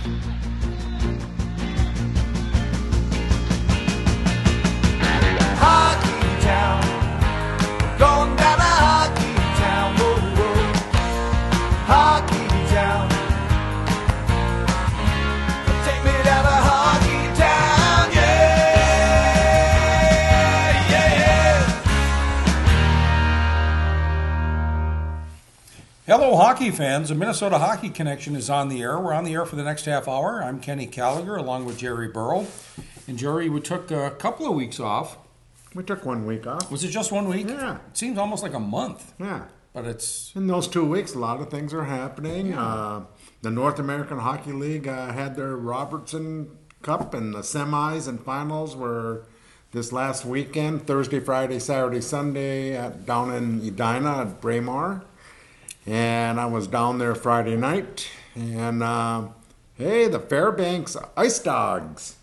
Hockey town, going down to hockey town, whoa, whoa. Hockey town, take me down to hockey town, yeah, yeah. Hello, hockey fans. The Minnesota Hockey Connection is on the air. We're on the air for the next half hour. I'm Kenny Gallagher along with Jerry Burrow. And Jerry, we took a couple of weeks off. We took 1 week off. Was it just 1 week? Yeah. It seems almost like a month. Yeah. But it's... In those 2 weeks, a lot of things are happening. Yeah. The North American Hockey League had their Robertson Cup, and the semis and finals were this last weekend, Thursday, Friday, Saturday, Sunday, down in Edina at Braemar. And I was down there Friday night. And, hey, the Fairbanks Ice Dogs.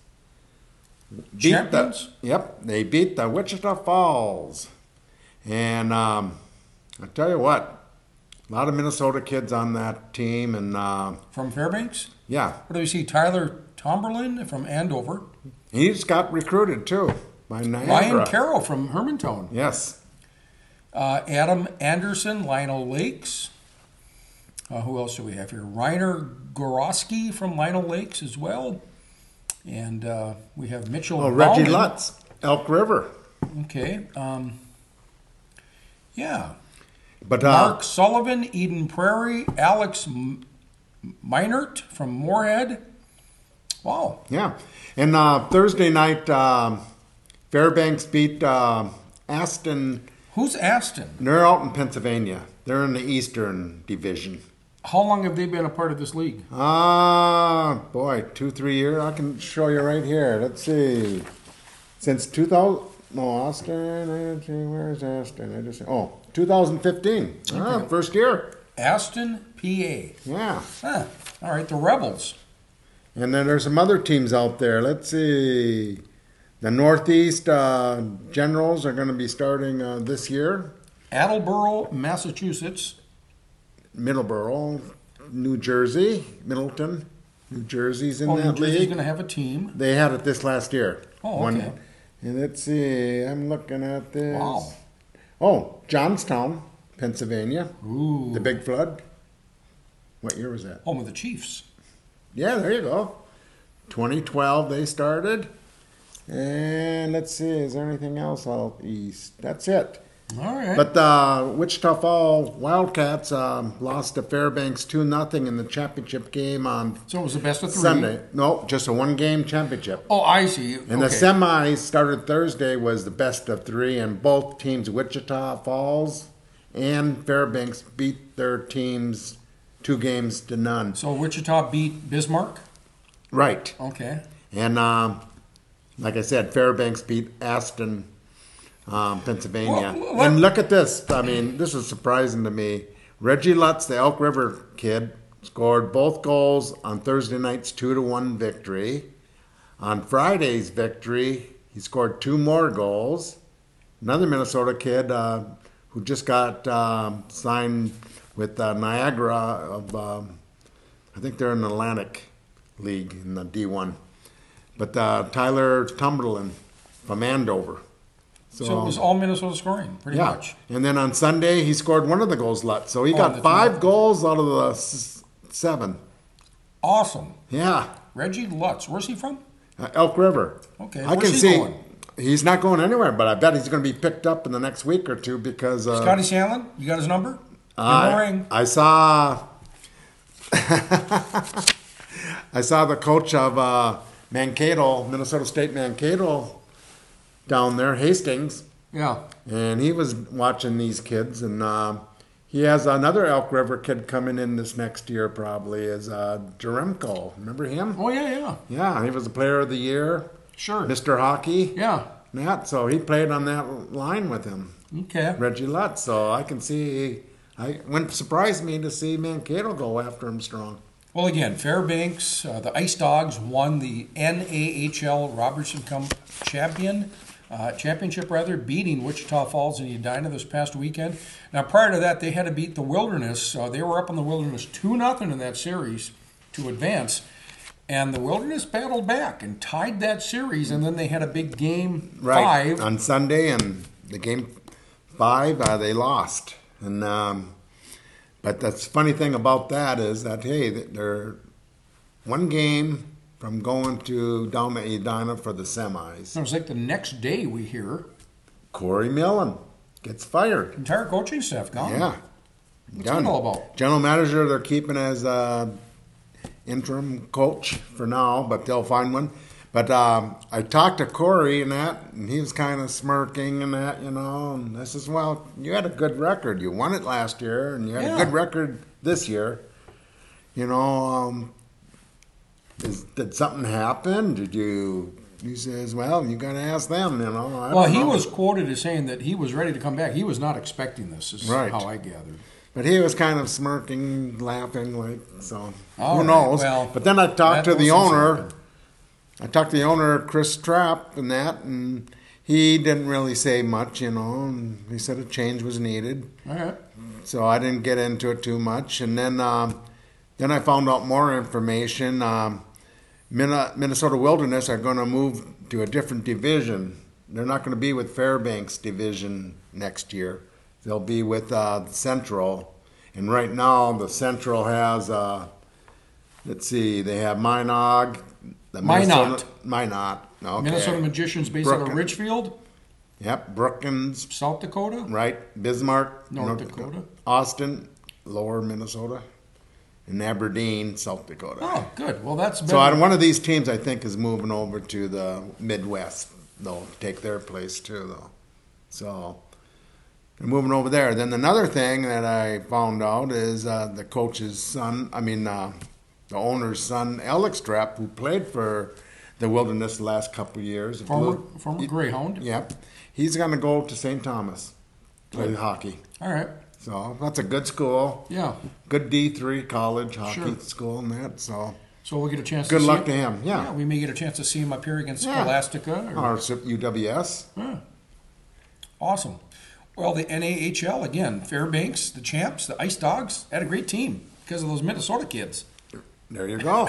Champions? Yep, they beat the Wichita Falls. And I tell you what, a lot of Minnesota kids on that team. And From Fairbanks? yeah. What do we see? Tyler Tomberlin from Andover. He just got recruited, too, by Niagara. Ryan Carroll from Hermantown. Yes. Adam Anderson, Lionel Lakes. Who else do we have here? Reiner Goroski from Lionel Lakes as well. And we have Mitchell Reggie Bauman. Lutz, Elk River. Okay. Yeah. But Mark Sullivan, Eden Prairie. Alex Meinert from Moorhead. Wow. yeah. And Thursday night, Fairbanks beat Aston. Who's Aston? They're out in Pennsylvania. They're in the Eastern Division. How long have they been a part of this league? Boy, 2-3 years. I can show you right here. Let's see. Since 2000. No, Austin. Where's Aston? 2015. Okay. First year. Aston, PA. Yeah. Huh. All right, the Rebels. And then there's some other teams out there. Let's see. The Northeast Generals are going to be starting this year. Attleboro, Massachusetts. Middleborough, New Jersey, Middleton, New Jersey's in New that Jersey's league. going to have a team. They had it this last year. Oh, okay. And let's see, I'm looking at this. Wow. Oh, Johnstown, Pennsylvania. Ooh. The Big Flood. What year was that? Home of the Chiefs. Yeah, there you go. 2012 they started. And let's see, is there anything else out east? That's it. All right. But the Wichita Falls Wildcats lost to Fairbanks 2-0 in the championship game on So it was the best of three. Sunday. No, just a one-game championship. Oh, I see. And the semis started Thursday was the best of three, and both teams, Wichita Falls and Fairbanks, beat their teams 2-0. So Wichita beat Bismarck? Right. Okay. And like I said, Fairbanks beat Aston, Pennsylvania. Well, and look at this. I mean, this is surprising to me. Reggie Lutz, the Elk River kid, scored both goals on Thursday night's 2-1 victory. On Friday's victory, he scored 2 more goals. Another Minnesota kid who just got signed with Niagara of, I think they're in the Atlantic League in the D1. But Tyler Tomberlin from Andover. So it was all Minnesota scoring, pretty much. And then on Sunday, he scored one of the goals, Lutz. So he the got two 5 goals out of the 7. Awesome. Yeah. Reggie Lutz. Where's he from? Elk River. Okay. I Where's can he see going? he's not going anywhere, but I bet he's going to be picked up in the next week or two because Scotty Sandlin? You got his number? Give him a ring. I saw I saw the coach of Mankato, Minnesota State Mankato, down there, Hastings, Yeah. and he was watching these kids, and he has another Elk River kid coming in this next year probably, is Jaremko. Remember him? Oh, yeah. Yeah, he was the player of the year, Sure. Mr. Hockey. Yeah. That, so he played on that line with him, Okay. Reggie Lutz. So I can see, it wouldn't surprise me to see Mankato go after him strong. Well, again, Fairbanks, the Ice Dogs won the NAHL Robertson Cup championship, beating Wichita Falls and Edina this past weekend. Now, prior to that, they had to beat the Wilderness. They were up on the Wilderness 2-0 in that series to advance. And the Wilderness battled back and tied that series, and then they had a big game Right. 5. On Sunday, and the game 5, they lost. And but the funny thing about that is that, hey, they're one game from going down to Edina for the semis. It was like the next day we hear Corey Millen gets fired. entire coaching staff gone. Yeah. What's that all about? General manager, they're keeping as interim coach for now, but they'll find one. But I talked to Corey and he was kind of smirking and that, and I says, well, you had a good record. You won it last year, and you had a good record this year. Did something happen? He says, well, you got to ask them, Well, he was quoted as saying that he was ready to come back. He was not expecting this, is Right. how I gathered. But he was kind of who All knows? right, well, But then I talked to that the will owner. happen. I talked to the owner, Chris Trapp, and he didn't really say much, and he said a change was needed. All right. So I didn't get into it too much. And then I found out more information. Minnesota Wilderness are going to move to a different division. They're not going to be with Fairbanks division next year. They'll be with the Central. And right now, the Central has, they have Minot. Minot. Okay. Minnesota Magicians based out of Brookins. Richfield, Yep, Brookins, South Dakota, right, Bismarck, North Dakota. Austin, Lower Minnesota, and Aberdeen, South Dakota. Oh, good. Well, that's So one of these teams, I think, is moving over to the Midwest. They'll take their place too, though. So they're moving over there. Then another thing that I found out is the coach's son. The owner's son, Alex Trapp, who played for the Wilderness the last couple of years. former Greyhound. Yep. He's going to go to St. Thomas, play hockey. All right. So that's a good school. Yeah. Good D3 college hockey Sure. school and that. So So we'll get a chance good to see luck to him. Yeah. we may get a chance to see him up here against Yeah. Scholastica. Or UWS. Awesome. Well, the NAHL, again, Fairbanks, the champs, the Ice Dogs, had a great team because of those Minnesota kids. There you go.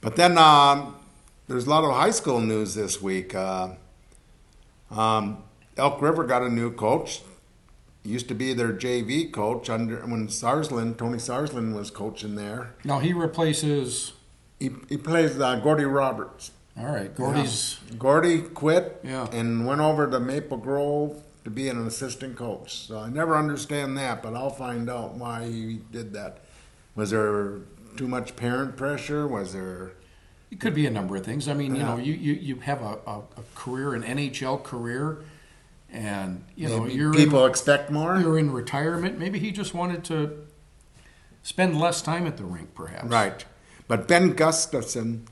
But then there's a lot of high school news this week. Elk River got a new coach. Used to be their JV coach when Tony Sarsland was coaching there. Now he replaces. He plays Gordy Roberts. All right, Gordy's. Yeah. Gordy quit Yeah. and went over to Maple Grove to be an assistant coach. So I never understand that, but I'll find out why he did that. Was there too much parent pressure? Was there? It could be a number of things. I mean, Yeah. you have a career, an NHL career, and Maybe you're people expect more? you're in retirement. Maybe he just wanted to spend less time at the rink, perhaps. Right. But Ben Gustafson,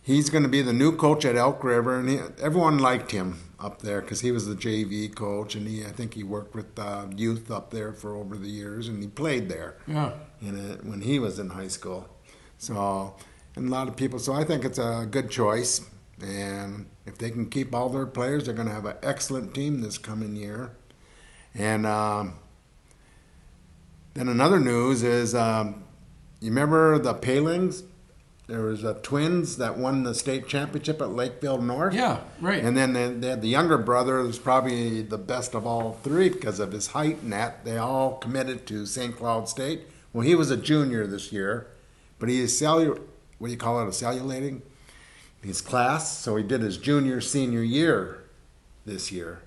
he's going to be the new coach at Elk River, and everyone liked him up there because he was the JV coach, and I think he worked with youth up there for over the years, and he played there Yeah. when he was in high school. So, and a lot of people, so I think it's a good choice, and if they can keep all their players, they're going to have an excellent team this coming year. And then another news is, you remember the Palings? There was twins that won the state championship at Lakeville North. Yeah, right. And then they had the younger brother, who's probably the best of all three because of his height and that. They all committed to St. Cloud State. Well, he was a junior this year, but he is cellulating his class. So he did his senior year this year.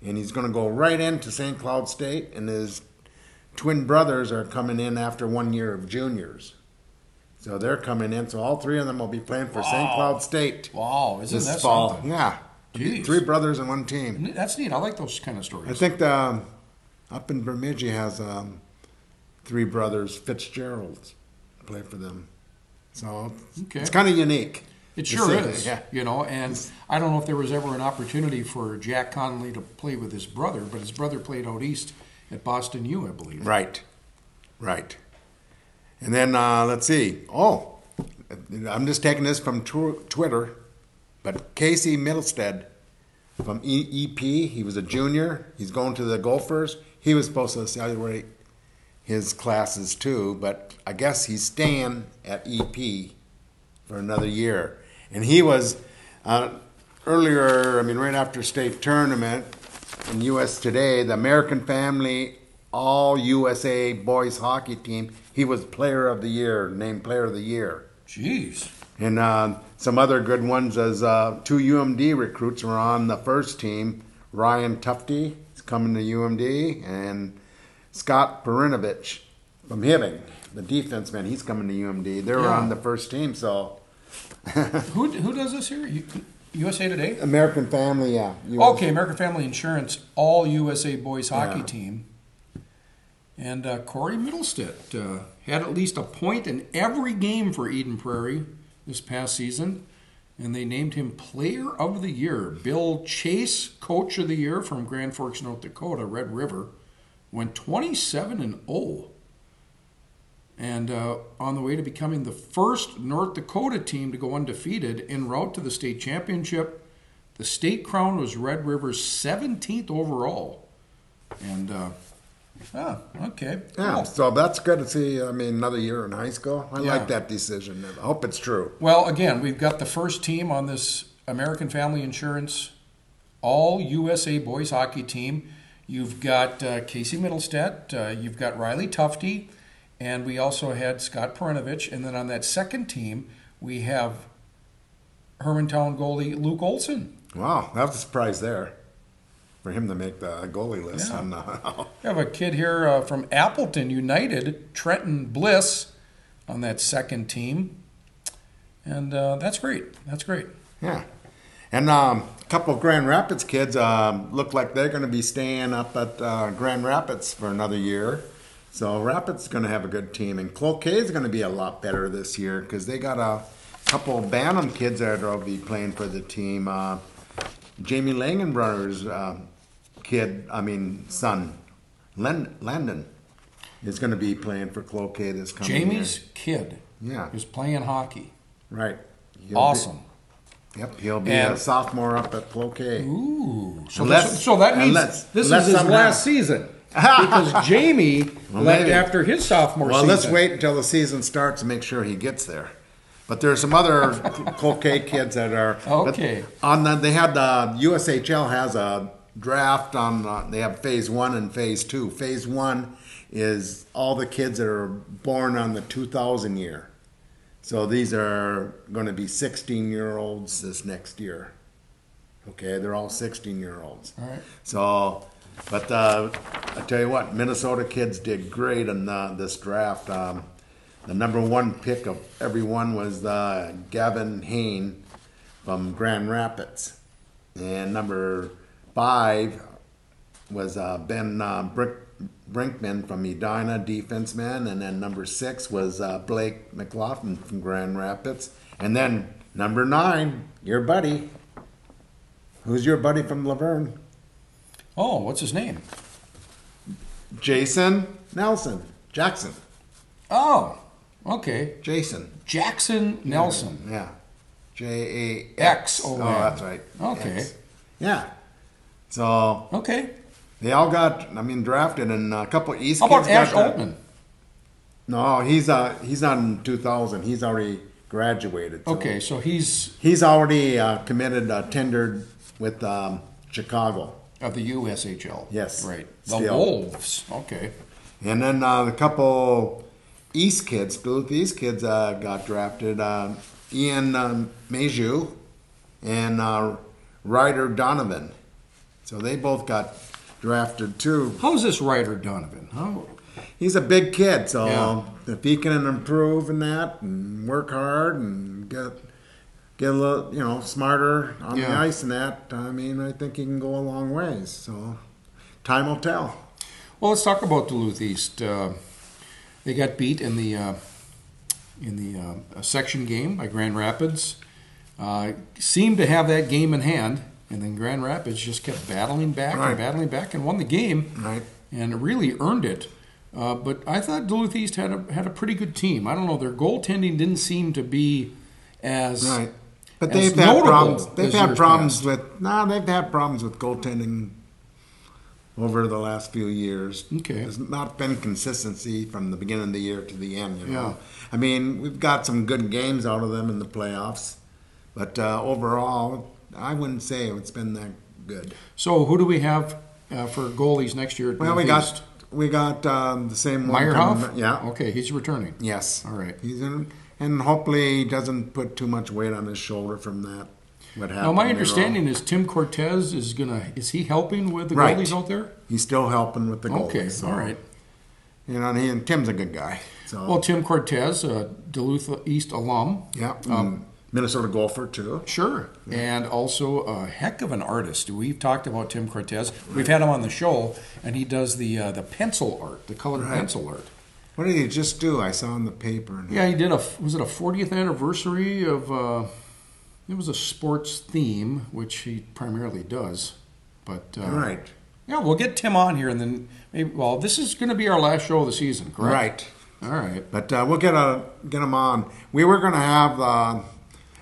And he's going to go right into St. Cloud State, and his twin brothers are coming in after 1 year of juniors. So they're coming in. So all three of them will be playing for St. Cloud State Wow, isn't this that fall. something? Yeah. Jeez. 3 brothers in one team. That's neat. I like those kind of stories. I think up in Bemidji has 3 brothers, Fitzgeralds, play for them. So Okay. it's kind of unique. It to sure see is, that, yeah. and I don't know if there was ever an opportunity for Jack Connolly to play with his brother, but his brother played out east at Boston U, I believe. Right. And then let's see. Oh, I'm just taking this from Twitter, but Casey Middlestead from EP, he was a junior. He's going to the Gophers. He was supposed to celebrate his classes too, but I guess he's staying at EP for another year. And he was earlier, right after state tournament in U.S. Today, the American Family All USA Boys Hockey Team, he was Player of the Year, named Player of the Year. Jeez. And some other good ones as 2 UMD recruits were on the first team. Ryan Tufte is coming to UMD, and Scott Perinovich from Hibbing, the defenseman, he's coming to UMD. They were on the first team, so. Who does this here? USA Today? American Family, yeah. Okay, American Family Insurance All USA Boys Hockey Team. And Corey Middlestead had at least a point in every game for Eden Prairie this past season, and they named him Player of the Year. Bill Chase, Coach of the Year from Grand Forks, North Dakota, Red River, went 27-0. And on the way to becoming the first North Dakota team to go undefeated en route to the state championship. The state crown was Red River's 17th overall. And, okay. Yeah, Cool. so that's good to see, another year in high school. I like that decision. I hope it's true. Well, again, we've got the first team on this American Family Insurance All USA Boys Hockey Team. You've got Casey Middlestead. You've got Riley Tufte. And we also had Scott Perinovich. And then on that second team, we have Hermantown goalie Luke Olson. Wow, that was a surprise there for him to make the goalie list. Yeah. On, We have a kid here from Appleton United, Trenton Bliss, on that second team. And that's great. That's great. Yeah. And a couple of Grand Rapids kids look like they're going to be staying up at Grand Rapids for another year. So Rapids is going to have a good team. And Cloquet is going to be a lot better this year because they got a couple of Bantam kids that will be playing for the team. Jamie Langen brothers son, Landon, is going to be playing for Cloquet this coming year. Jamie's kid is playing hockey. Right. Awesome. He'll be a sophomore up at Cloquet. Ooh. So that means this is his last season. Because Jamie left after his sophomore season. Well, let's wait until the season starts and make sure he gets there. But there's some other Cloquet kids that are okay. They had the USHL has a draft on. They have phase 1 and phase 2. Phase 1 is all the kids that are born on the 2000 year. So these are going to be 16-year-olds this next year. Okay, they're all 16-year-olds. All right. So. But I tell you what, Minnesota kids did great in this draft. The number 1 pick of everyone was Gavin Hain from Grand Rapids. And number 5 was Ben Brinkman from Edina, defenseman. And then number 6 was Blake McLaughlin from Grand Rapids. And then number 9, your buddy. Who's your buddy from Laverne? Oh, what's his name? Jackson Nelson. Oh, okay. Jackson Nelson. Yeah. J-A-X-O-N. Oh, that's right. Okay. X. Yeah. So. Okay. They all got, drafted, and a couple of East How kids about Ash got Altman? No, he's not in 2000. He's already graduated. So okay, so he's already committed, tendered with Chicago. Of the USHL. Yes. Right. The Still. Wolves. Okay. And then a couple East kids, Duluth East kids got drafted. Ian Mayhew and Ryder Donovan. So they both got drafted too. How's this Ryder Donovan? He's a big kid, so if he can improve in that and work hard and get a little, smarter on the ice and that, I think he can go a long ways. So time will tell. Well, let's talk about Duluth East. They got beat in the section game by Grand Rapids. Seemed to have that game in hand, and then Grand Rapids just kept battling back and won the game, and really earned it. But I thought Duluth East had a pretty good team. I don't know, their goaltending didn't seem to be as But as they've had notable problems. as They've had years problems past. with goaltending over the last few years. Okay. There's not been consistency from the beginning of the year to the end, you know. Yeah. I mean, we've got some good games out of them in the playoffs, but overall, I wouldn't say it's been that good. So who do we have for goalies next year at Well, Duluth East? we got the same one. Meyerhoff? Yeah. Okay, he's returning. Yes. All right. He's in, and hopefully he doesn't put too much weight on his shoulder from that. What happened? Now, my later understanding on. is Tim Cortez is he helping with the Right. goalies out there? He's still helping with the goalies. Okay, so, all right. You know, and Tim's a good guy. So Well, Tim Cortez, Duluth East alum. yeah, Minnesota Gopher too. Sure. And also a heck of an artist. We've talked about Tim Cortez. We've had him on the show, and he does the pencil art, the colored pencil art. What did he just do? I saw in the paper. Yeah, he did was it a 40th anniversary of, it was a sports theme, which he primarily does. But Right. yeah, we'll get Tim on here, and then maybe, well, this is going to be our last show of the season, correct? Right. All right. But we'll get him on. We were going to have the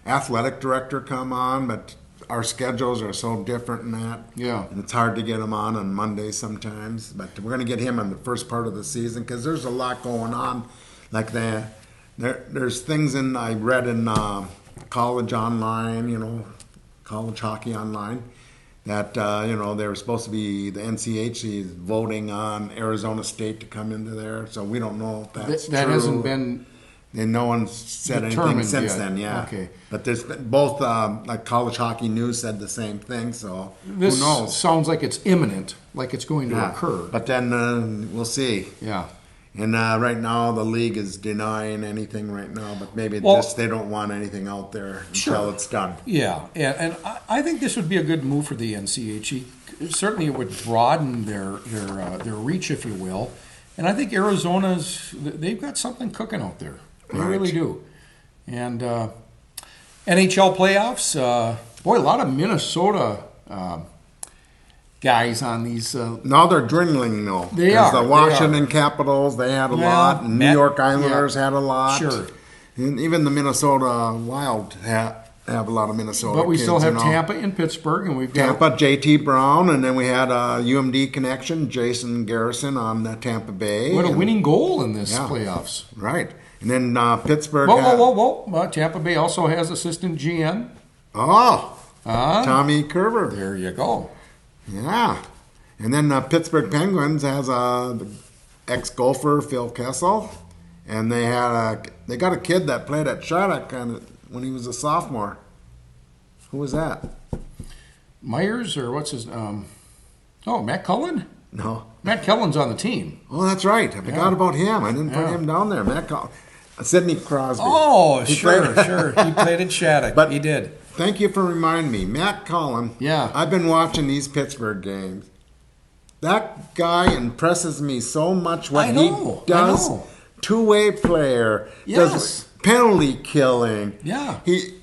athletic director come on, but our schedules are so different in that. Yeah. And it's hard to get him on Mondays sometimes. But we're going to get him on the first part of the season because there's a lot going on. Like there's things I read in college online, you know, college hockey online, that, you know, they were supposed to be, the NCHC is voting on Arizona State to come into there. So we don't know if that's That true. hasn't been And no one's said anything determined since yet. then, yeah. Okay. But there's been both, like College Hockey News said the same thing, so This who knows? sounds like it's imminent, like it's going to Yeah. occur. But then we'll see. Yeah. And right now the league is denying anything right now, but maybe Well- just they don't want anything out there until Sure. it's done. Yeah, and I think this would be a good move for the NCHE. Certainly, it would broaden their reach, if you will. And I think they've got something cooking out there. They Right. really do. And NHL playoffs, boy, a lot of Minnesota guys on these. Now they're dwindling though. They 'Cause are, The they Washington Capitals, they had a Well, lot. And New Matt- York Islanders yeah, had a lot. sure. And even the Minnesota Wild have a lot of Minnesota But we kids, still have you know. Tampa and Pittsburgh, and we've got Tampa, JT Brown, and then we had a UMD connection, Jason Garrison on Tampa Bay. what a and- winning goal in this Yeah. playoffs. Right. And then Pittsburgh. Whoa. Tampa Bay also has assistant GM. Oh, Huh? Tommy Kerber. There you go. Yeah. And then Pittsburgh Penguins has the ex-golfer Phil Kessel. And they got a kid that played at Shattuck when he was a sophomore. Who was that? Myers, or what's his Matt Cullen? No. Matt Cullen's on the team. Oh, that's right. I forgot about him. I didn't put Yeah. him down there. Sidney Crosby. Oh, He sure. played- He played at Shattuck. But- he did. Thank you for reminding me. Matt Cullen. Yeah. I've been watching these Pittsburgh games. That guy impresses me so much what I know, he does. I know. Two-way player. Yes. Does penalty killing. Yeah. He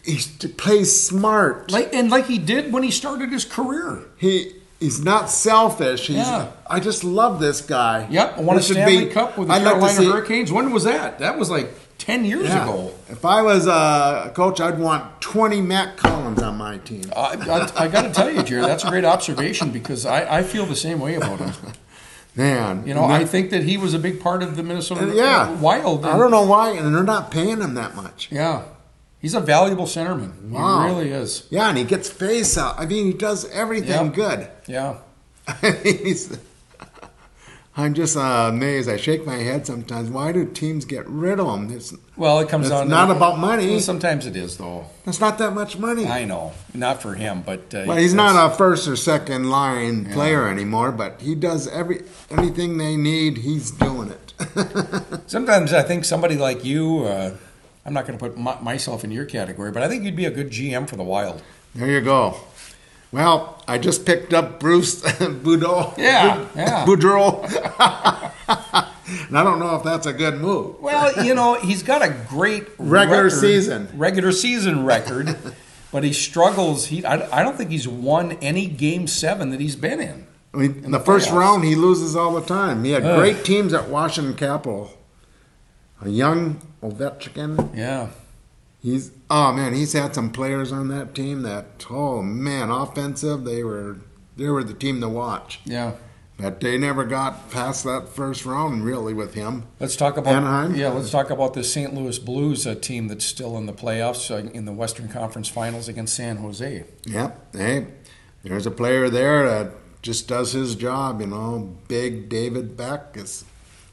plays smart. Like he did when he started his career. He's not selfish. Yeah. I just love this guy. Yep. I won a This should Stanley be- Cup with the I'd like to Carolina see- Hurricanes. When was that? That was like 10 years Yeah. ago. If I was a coach, I'd want 20 Matt Collins on my team. I got to tell you, Jerry, that's a great observation because I feel the same way about him. Man. You know, I think that he was a big part of the Minnesota Yeah. Wild. I don't know why, and they're not paying him that much. Yeah. He's a valuable centerman. Wow. He really is. Yeah, and he gets face out. I mean, he does everything Yeah. good. Yeah. I'm just amazed. I shake my head sometimes. Why do teams get rid of him? Well, it comes It's down not to, about money. Well, sometimes it is, though. That's not that much money. I know. Not for him, but... Well, he's not a first or second line player anymore, but he does anything they need, he's doing it. Sometimes I think somebody like you, I'm not going to put myself in your category, but I think you'd be a good GM for the Wild. There you go. Well, I just picked up Bruce Boudreau. Yeah. Boudreau. And I don't know if that's a good move. Well, you know, he's got a great Regular regular season record, but he struggles. I don't think he's won any Game 7 that he's been in. I mean, in the the first playoffs. round, he loses all the time. He had great teams at Washington Capitol. A young Ovechkin. Yeah. He's had some players on that team that, offensive. They were the team to watch. Yeah. But they never got past that first round, really, with him. Let's talk about Anaheim? Yeah, let's talk about the St. Louis Blues, a team that's still in the playoffs in the Western Conference Finals against San Jose. Yep. Hey, there's a player there that just does his job, Big David Backus.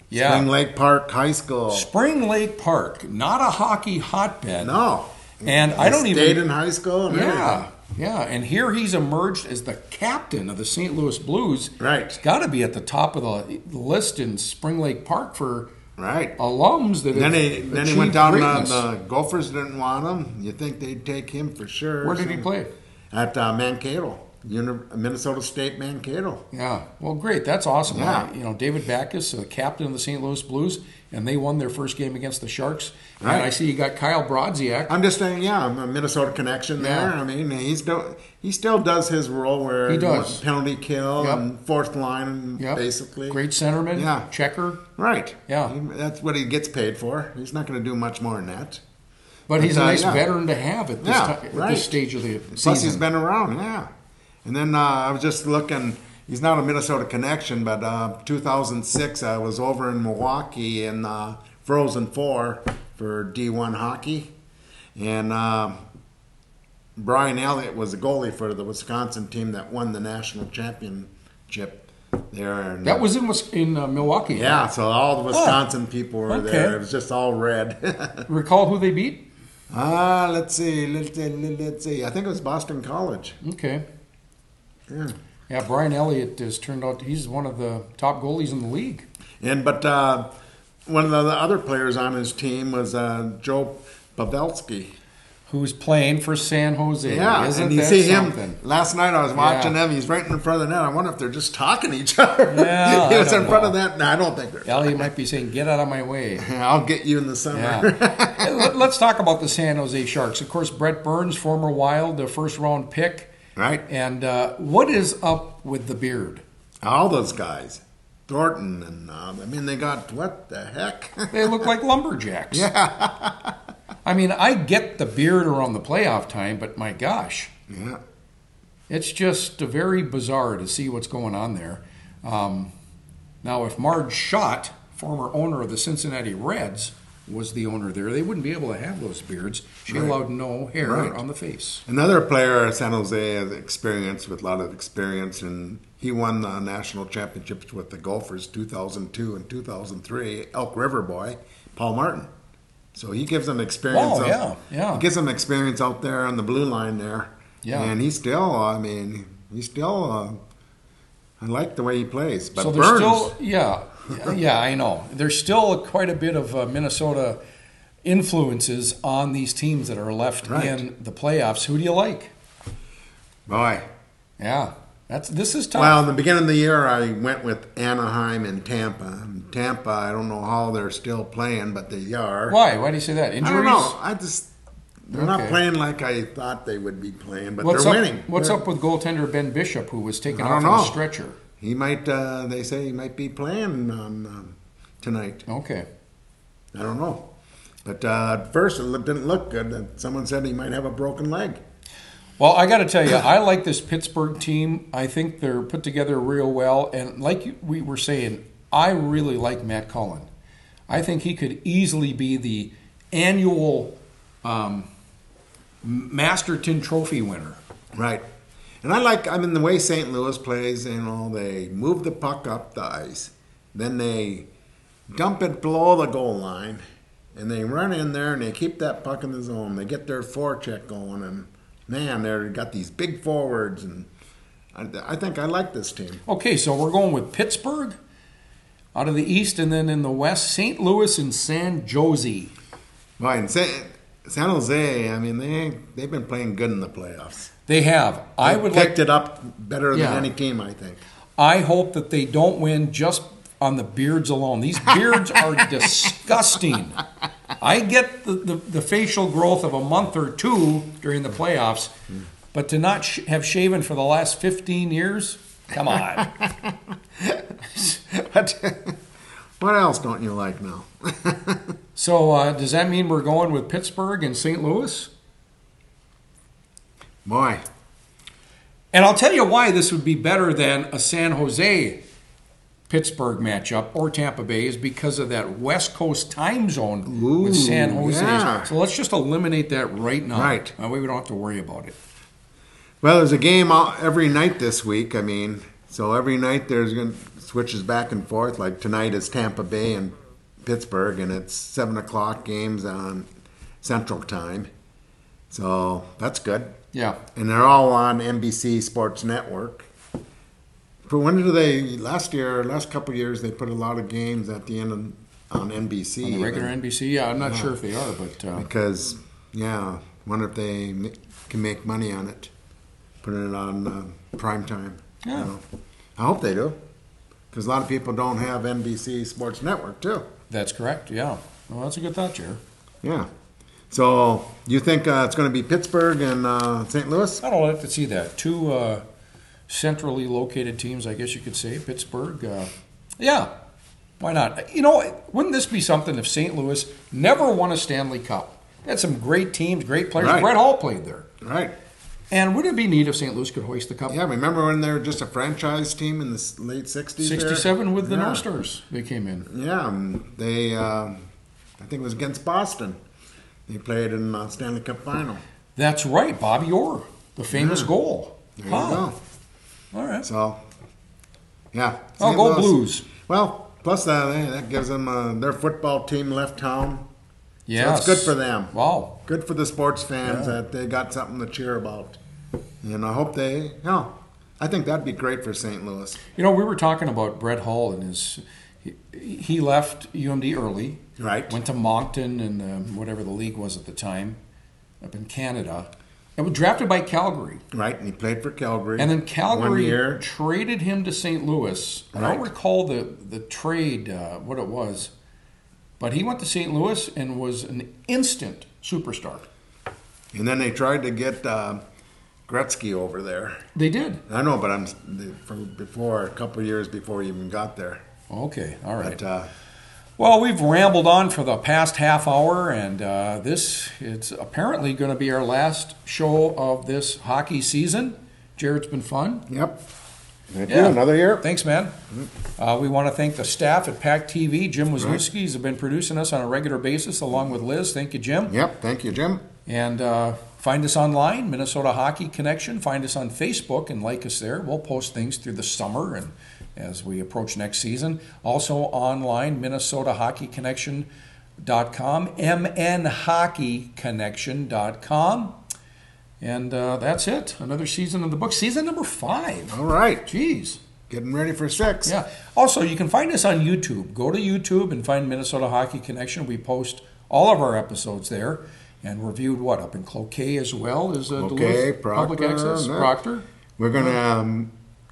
Yeah. Spring Lake Park High School. Spring Lake Park, not a hockey hotbed. No. And I don't even... Stayed in high school and everything. Yeah, and here he's emerged as the captain of the St. Louis Blues. Right. He's got to be at the top of the list in Spring Lake Park for Right. alums that Then have he went achieved down. greatness. The Gophers didn't want him. You think they'd take him for sure? Where did he play? At Mankato, Minnesota State Mankato. Yeah, well, great. That's awesome. Yeah. David Backus, the captain of the St. Louis Blues, and they won their first game against the Sharks. Right. And I see you got Kyle Brodziak. I'm just saying, a Minnesota connection there. Yeah. I mean, he still does his role where He does. penalty kill Yep. and fourth line, Yep. basically. Great centerman. Yeah. Checker. Right. Yeah. That's what he gets paid for. He's not going to do much more than that. But he's a nice yeah. veteran to have at this, at right. this stage of the season. Plus, he's been around, yeah. And then I was just looking. He's not a Minnesota connection, but 2006, I was over in Milwaukee in Frozen Four for D1 hockey, and Brian Elliott was the goalie for the Wisconsin team that won the national championship there. And, That was in Milwaukee. yeah. So all the Wisconsin people were okay. there. It was just all red. Recall who they beat? Let's see. I think it was Boston College. Okay. Yeah. Yeah, Brian Elliott has turned out, he's one of the top goalies in the league. But one of the other players on his team was Joe Pavelski. Who's playing for San Jose. Yeah, Isn't and you that see something? him last night. I was watching him. He's right in front of the net. I wonder if they're just talking to each other. Yeah, he was I don't in front know. of that. No, I don't think they're. Elliott might be saying, get out of my way. I'll get you in the summer. Yeah. Let's talk about the San Jose Sharks. Of course, Brett Burns, former Wild, the first-round pick. Right. And what is up with the beard? All those guys, Thornton, and they got what the heck? They look like lumberjacks. Yeah. I mean, I get the beard around the playoff time, but my gosh. Yeah. It's just very bizarre to see what's going on there. Now, if Marge Schott, former owner of the Cincinnati Reds, was the owner there, they wouldn't be able to have those beards. She allowed no hair on the face. Another player San Jose has experience with a lot of experience, and he won the national championships with the Gophers 2002 and 2003. Elk River boy, Paul Martin. So he gives them experience. Oh, yeah. He gives them experience out there on the blue line there. Yeah. And he's still, I like the way he plays. But So there's Burns, still, yeah, I know. There's still quite a bit of Minnesota influences on these teams that are left in the playoffs. Who do you like? boy. Yeah, this is tough. Well, in the beginning of the year, I went with Anaheim and Tampa. And Tampa, I don't know how they're still playing, but they are. Why? Why do you say that? Injuries? I don't know. They're not Okay. playing like I thought they would be playing, but What's they're up, winning. What's up with goaltender Ben Bishop, who was taken I off don't on a know. stretcher? He might. They say he might be playing on tonight. Okay. I don't know. But at first, it didn't look good. Someone said he might have a broken leg. Well, I got to tell you, I like this Pittsburgh team. I think they're put together real well. And like we were saying, I really like Matt Cullen. I think he could easily be the annual Masterton Trophy winner. Right. And the way St. Louis plays, they move the puck up the ice. Then they dump it below the goal line. And they run in there and they keep that puck in the zone. They get their forecheck going. And, man, they've got these big forwards. And I think I like this team. Okay, so we're going with Pittsburgh out of the East, and then in the West, St. Louis and San Jose. Right. And San Jose, they've been playing good in the playoffs. They have. I would like. Picked it up better than Yeah. any team, I think. I hope that they don't win just on the beards alone. These beards are disgusting. I get the facial growth of a month or two during the playoffs, but to not have shaven for the last 15 years, come on. What else don't you like now? So does that mean we're going with Pittsburgh and St. Louis? Boy. And I'll tell you why this would be better than a San Jose Pittsburgh matchup or Tampa Bay is because of that West Coast time zone with San Jose. Yeah. So let's just eliminate that right now. Right. That way we don't have to worry about it. Well, there's a game every night this week. I mean, so every night there's going to switches back and forth. Like tonight is Tampa Bay and Pittsburgh, and it's 7 o'clock games on Central Time. So that's good. Yeah. And they're all on NBC Sports Network. But when did last couple of years, they put a lot of games at the end on NBC. On the regular NBC? Yeah, I'm not sure if they are, but... Because, wonder if they can make money on it, putting it on prime time. Yeah. I hope they do, because a lot of people don't have NBC Sports Network, too. That's correct, yeah. Well, that's a good thought, Jared. Yeah. So, you think it's going to be Pittsburgh and St. Louis? I don't like to see that. Two centrally located teams, I guess you could say. Pittsburgh, yeah, why not? You know, wouldn't this be something if St. Louis never won a Stanley Cup? They had some great teams, great players. Right. Brett Hall played there. Right. And wouldn't it be neat if St. Louis could hoist the cup? Yeah, remember when they were just a franchise team in the late 60s? 67 with the North Stars, they came in. Yeah, they, I think it was against Boston. They played in the Stanley Cup final. That's right, Bobby Orr, the famous goal. There you go. All right. So, yeah. I'll St. go Louis. Blues. Well, plus that gives them their football team left town. Yes. So it's good for them. Wow. Good for the sports fans that they got something to cheer about. And I hope I think that'd be great for St. Louis. You know, we were talking about Brett Hall and he left UMD early. Right. Went to Moncton and whatever the league was at the time up in Canada. And was drafted by Calgary. Right, and he played for Calgary. And then 1 Calgary year. traded him to St. Louis. I Right. don't recall the trade, what it was. But he went to St. Louis and was an instant superstar. And then they tried to get Gretzky over there. They did. I know, but from before, a couple of years before he even got there. Okay, all right. But, Well, we've rambled on for the past half hour, and it's apparently going to be our last show of this hockey season. Jared, it's been fun. yep. Thank Yeah. you. Another year. Thanks, man. We want to thank the staff at PACT-TV. Jim Wisniewski has been producing us on a regular basis along with Liz. Thank you, Jim. Yep. Thank you, Jim. And find us online, Minnesota Hockey Connection. Find us on Facebook and like us there. We'll post things through the summer and as we approach next season. Also online, MinnesotaHockeyConnection.com, MNHockeyConnection.com. And that's it. Another season in the book. Season number 5. All right. Jeez. Getting ready for 6. Yeah. Also, you can find us on YouTube. Go to YouTube and find Minnesota Hockey Connection. We post all of our episodes there. And reviewed up in Cloquet as well as Duluth Public Access. Proctor. We're going to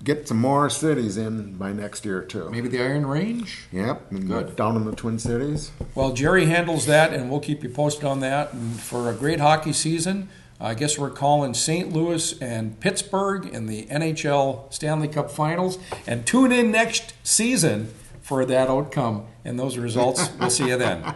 get some more cities in by next year, too. Maybe the Iron Range. Yep. And Good. Down in the Twin Cities. Well, Jerry handles that, and we'll keep you posted on that. And for a great hockey season, I guess we're calling St. Louis and Pittsburgh in the NHL Stanley Cup Finals. And tune in next season for that outcome and those results. We'll see you then.